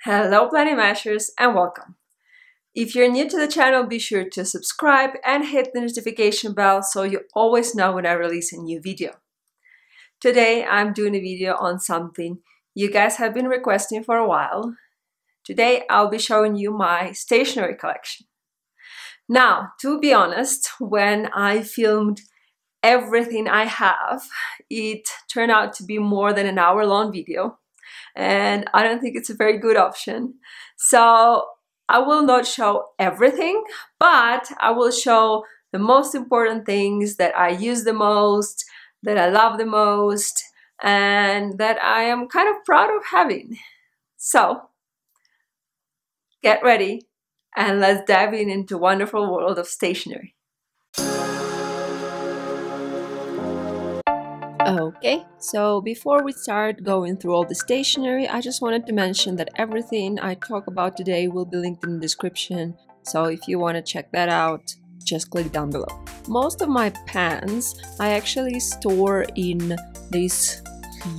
Hello Planning Mashers and welcome. If you're new to the channel, be sure to subscribe and hit the notification bell so you always know when I release a new video. Today I'm doing a video on something you guys have been requesting for a while. Today I'll be showing you my stationery collection. Now, to be honest, when I filmed everything I have, it turned out to be more than an hour-long video. And I don't think it's a very good option. So I will not show everything, but I will show the most important things that I use the most, that I love the most, and that I am kind of proud of having. So get ready and let's dive into the wonderful world of stationery. Okay, so before we start going through all the stationery, I just wanted to mention that everything I talk about today will be linked in the description. So if you want to check that out, just click down below. Most of my pens I actually store in these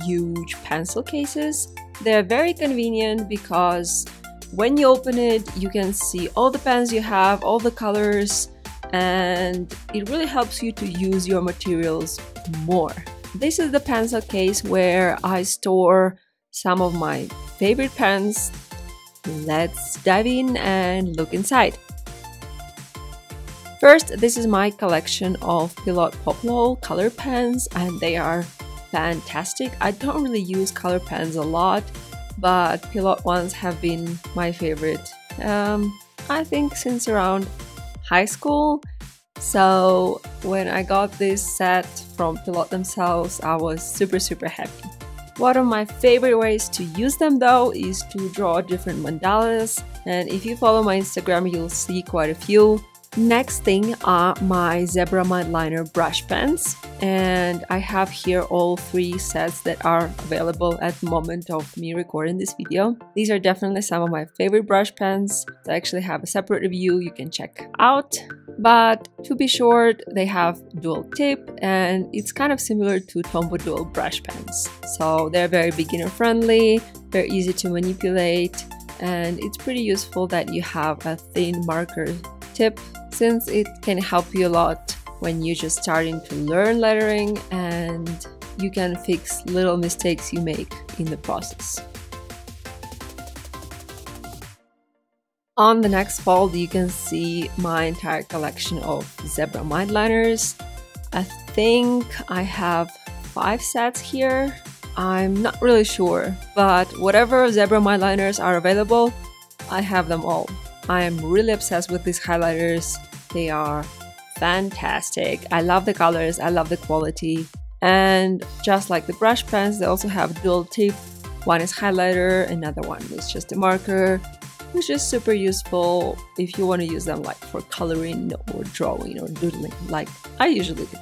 huge pencil cases. They're very convenient because when you open it, you can see all the pens you have, all the colors, and it really helps you to use your materials more. This is the pencil case where I store some of my favorite pens. Let's dive in and look inside. First, this is my collection of Pilot Poplar color pens, and they are fantastic. I don't really use color pens a lot, but Pilot ones have been my favorite, I think since around high school. So when I got this set from Pilot themselves, I was super happy. One of my favorite ways to use them though is to draw different mandalas, and if you follow my Instagram you'll see quite a few. Next thing are my Zebra Mindliner brush pens, and I have here all three sets that are available at the moment of me recording this video. These are definitely some of my favorite brush pens. I actually have a separate review you can check out. But to be short, they have dual tip and it's kind of similar to Tombow dual brush pens. So they're very beginner friendly, they're easy to manipulate, and it's pretty useful that you have a thin marker tip, since it can help you a lot when you're just starting to learn lettering and you can fix little mistakes you make in the process. On the next fold you can see my entire collection of Zebra Mindliners. I think I have 5 sets here. I'm not really sure, but whatever Zebra Mindliners are available, I have them all. I am really obsessed with these highlighters. They are fantastic. I love the colors, I love the quality, and just like the brush pens, they also have dual tip. One is highlighter, another one is just a marker, which is super useful if you want to use them like for coloring or drawing or doodling, like I usually do.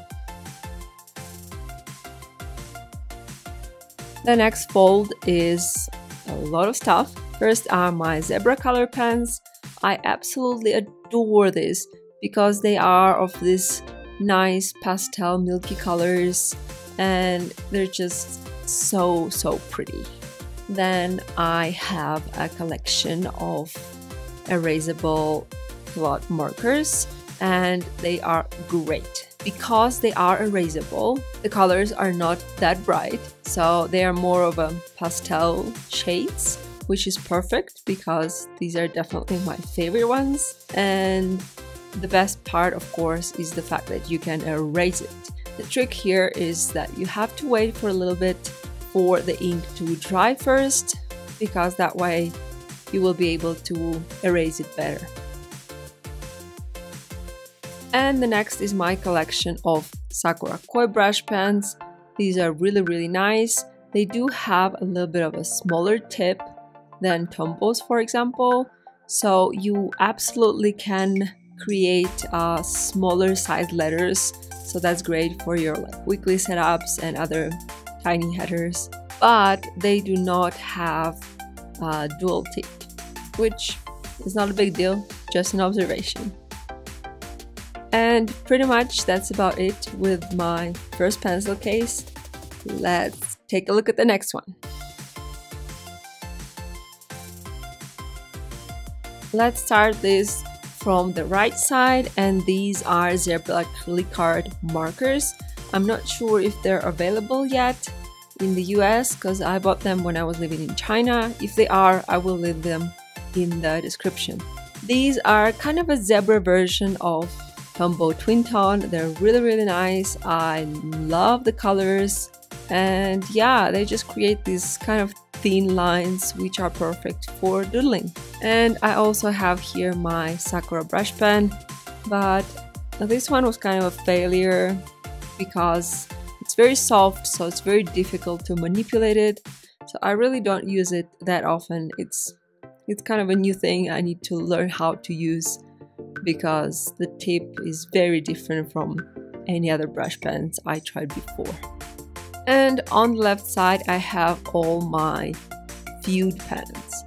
The next fold is a lot of stuff. First are my Zebra color pens. I absolutely adore this because they are of this nice pastel milky colors and they're just so pretty. Then I have a collection of erasable Pilot markers, and they are great because they are erasable. The colors are not that bright, so they are more of a pastel shades, which is perfect because these are definitely my favorite ones. And the best part, of course, is the fact that you can erase it. The trick here is that you have to wait for a little bit for the ink to dry first, because that way you will be able to erase it better. And the next is my collection of Sakura Koi brush pens. These are really nice. They do have a little bit of a smaller tip than Tombow's, for example, so you absolutely can create smaller size letters, so that's great for your like weekly setups and other tiny headers. But they do not have dual tip, which is not a big deal, just an observation. And pretty much that's about it with my first pencil case. Let's take a look at the next one. Let's start this from the right side, and these are zebra acrylic card markers. I'm not sure if they're available yet in the US because I bought them when I was living in China. If they are, I will leave them in the description. These are kind of a zebra version of Tombow Twin Tone. They're really nice. I love the colors, and yeah, they just create these kind of thin lines which are perfect for doodling. And I also have here my Sakura brush pen, but this one was kind of a failure because it's very soft, so it's very difficult to manipulate it. So I really don't use it that often. It's kind of a new thing I need to learn how to use because the tip is very different from any other brush pens I tried before. And on the left side I have all my feud pens.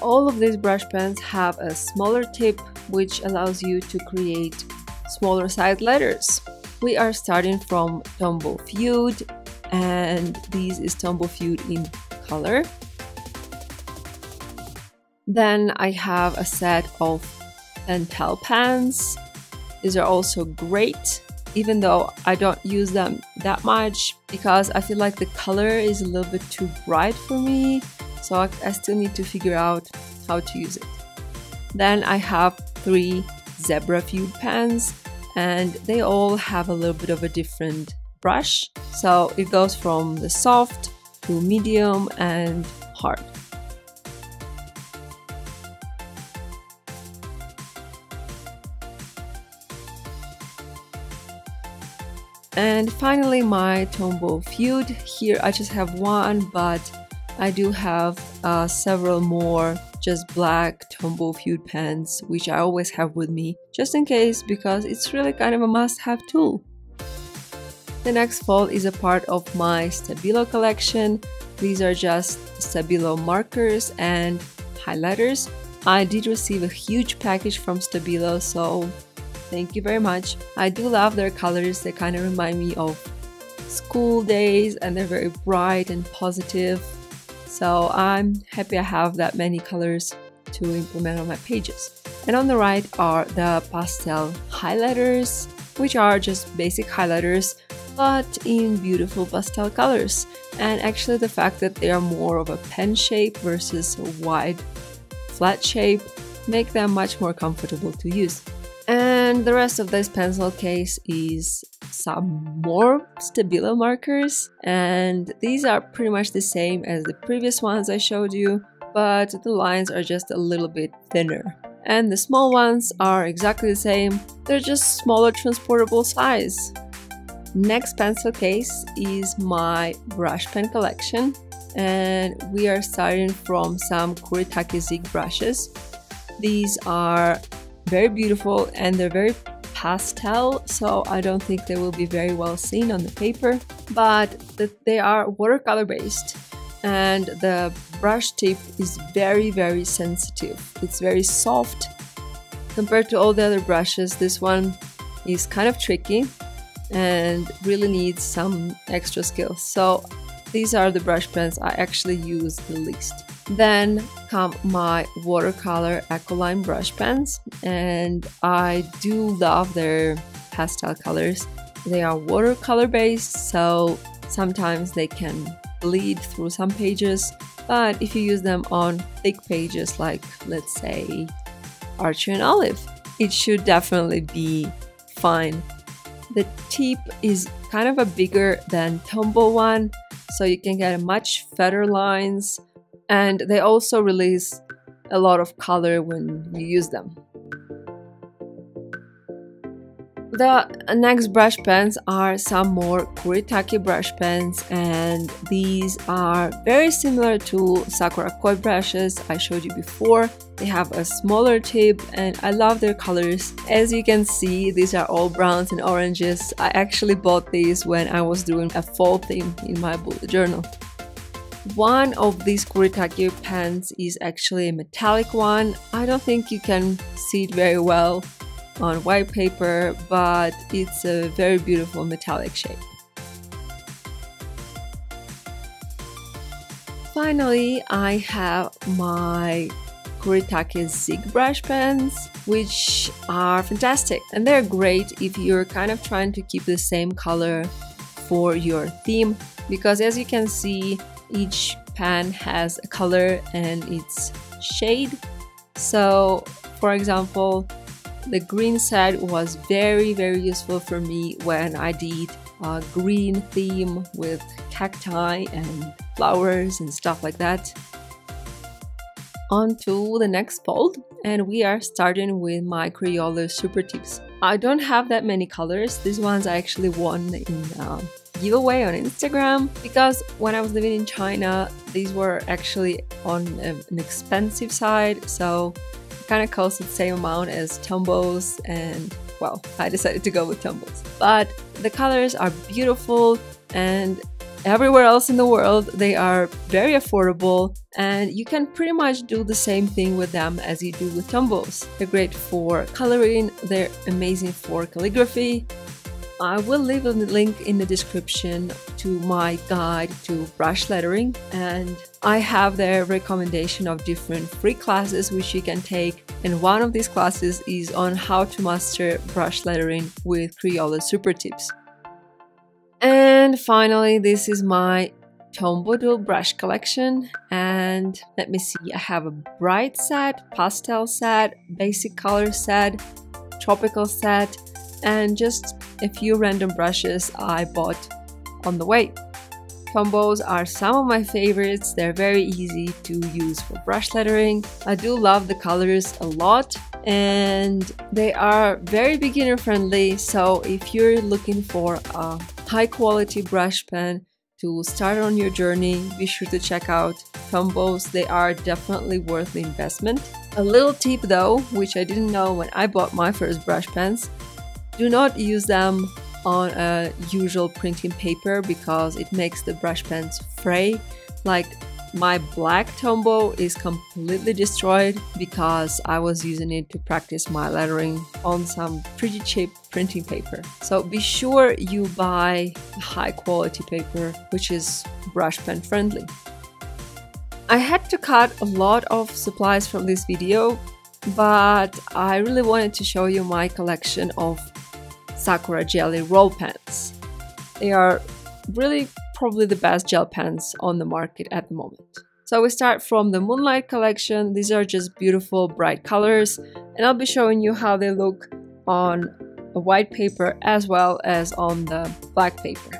All of these brush pens have a smaller tip which allows you to create smaller size letters. We are starting from Tombow Feud, and this is Tombow Feud in color. Then I have a set of Pentel pens. These are also great, even though I don't use them that much because I feel like the color is a little bit too bright for me, so I still need to figure out how to use it. Then I have 3 zebra feud pens, and they all have a little bit of a different brush, so it goes from the soft to medium and hard. And finally my Tombow Feud. Here I just have one, but I do have several more just black Tombow Feud pens, which I always have with me just in case, because it's really kind of a must-have tool. The next fold is a part of my Stabilo collection. These are just Stabilo markers and highlighters. I did receive a huge package from Stabilo, so thank you very much. I do love their colors. They kind of remind me of school days, and they're very bright and positive. So I'm happy I have that many colors to implement on my pages. And on the right are the pastel highlighters, which are just basic highlighters, but in beautiful pastel colors. And actually the fact that they are more of a pen shape versus a wide flat shape make them much more comfortable to use. And the rest of this pencil case is some more Stabilo markers, and these are pretty much the same as the previous ones I showed you, but the lines are just a little bit thinner. And the small ones are exactly the same, they're just smaller transportable size. Next pencil case is my brush pen collection, and we are starting from some Kuretake Zig brushes. These are very beautiful and they're very pastel, so I don't think they will be very well seen on the paper, but they are watercolor based, and the brush tip is very sensitive. It's very soft compared to all the other brushes. This one is kind of tricky and really needs some extra skills, so these are the brush pens I actually use the least. Then come my watercolor Ecoline brush pens, and I do love their pastel colors. They are watercolor based, so sometimes they can bleed through some pages, but if you use them on thick pages like, let's say, Archer and Olive, it should definitely be fine. The tip is kind of a bigger than Tombow one, so you can get much fatter lines, and they also release a lot of color when you use them. The next brush pens are some more Kuretake brush pens, and these are very similar to Sakura koi brushes I showed you before. They have a smaller tip and I love their colors. As you can see, these are all browns and oranges. I actually bought these when I was doing a fall theme in my bullet journal. One of these Kuretake pens is actually a metallic one. I don't think you can see it very well on white paper, but it's a very beautiful metallic shape. Finally, I have my Kuretake Zig brush pens, which are fantastic. And they're great if you're kind of trying to keep the same color for your theme, because as you can see, each pen has a color and its shade. So, for example, the green set was very useful for me when I did a green theme with cacti and flowers and stuff like that. On to the next fold, and we are starting with my Crayola Super Tips. I don't have that many colors. These ones I actually won in a giveaway on Instagram, because when I was living in China, these were actually on an expensive side, so it kind of cost the same amount as Tombows, and well, I decided to go with Tombows. But the colors are beautiful, and everywhere else in the world they are very affordable, and you can pretty much do the same thing with them as you do with Tombows. They're great for coloring, they're amazing for calligraphy. I will leave a link in the description to my guide to brush lettering, and I have their recommendation of different free classes which you can take, and one of these classes is on how to master brush lettering with Crayola Super Tips. And finally, this is my Tombow brush collection, and let me see, I have a bright set, pastel set, basic color set, tropical set, and just a few random brushes I bought on the way. Tombows are some of my favorites. They're very easy to use for brush lettering. I do love the colors a lot, and they are very beginner friendly, so if you're looking for a high quality brush pen to start on your journey, be sure to check out Tombows. They are definitely worth the investment. A little tip though, which I didn't know when I bought my first brush pens: do not use them on a usual printing paper because it makes the brush pens fray. Like, my black Tombow is completely destroyed because I was using it to practice my lettering on some pretty cheap printing paper. So be sure you buy high quality paper which is brush pen friendly. I had to cut a lot of supplies from this video, but I really wanted to show you my collection of Sakura Jelly roll pens. They are really probably the best gel pens on the market at the moment. So we start from the Moonlight collection. These are just beautiful bright colors, and I'll be showing you how they look on a white paper as well as on the black paper.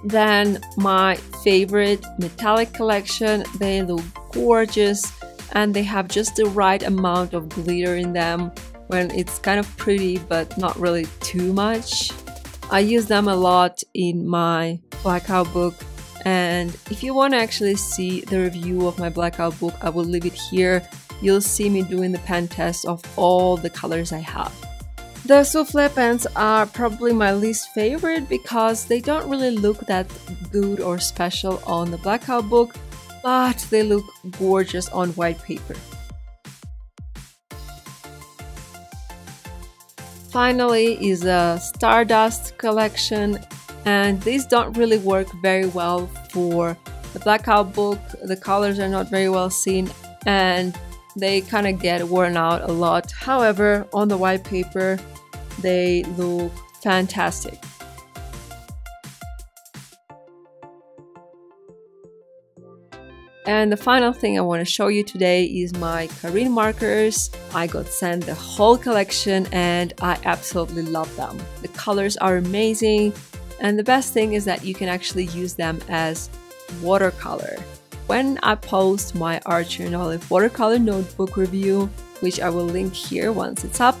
Then my favorite metallic collection. They look gorgeous, and they have just the right amount of glitter in them when it's kind of pretty but not really too much. I use them a lot in my blackout book, and if you want to actually see the review of my blackout book, I will leave it here. You'll see me doing the pen test of all the colors I have. The souffle pens are probably my least favorite because they don't really look that good or special on the blackout book, but they look gorgeous on white paper. Finally is a Stardust collection, and these don't really work very well for the blackout book. The colors are not very well seen and they kind of get worn out a lot. However, on the white paper they look fantastic. And the final thing I want to show you today is my Karin markers. I got sent the whole collection and I absolutely love them. The colors are amazing, and the best thing is that you can actually use them as watercolor. When I post my Archer and Olive watercolor notebook review, which I will link here once it's up,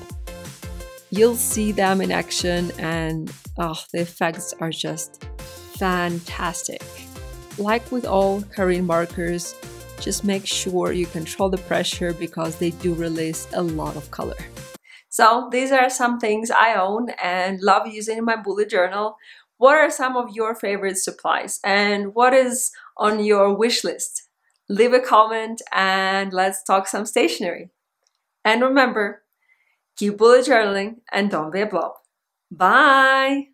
you'll see them in action, and the effects are just fantastic. Like with all Karin markers, just make sure you control the pressure because they do release a lot of color. So these are some things I own and love using in my bullet journal. What are some of your favorite supplies and what is on your wish list? Leave a comment and let's talk some stationery. And remember, keep bullet journaling and don't be a blob. Bye!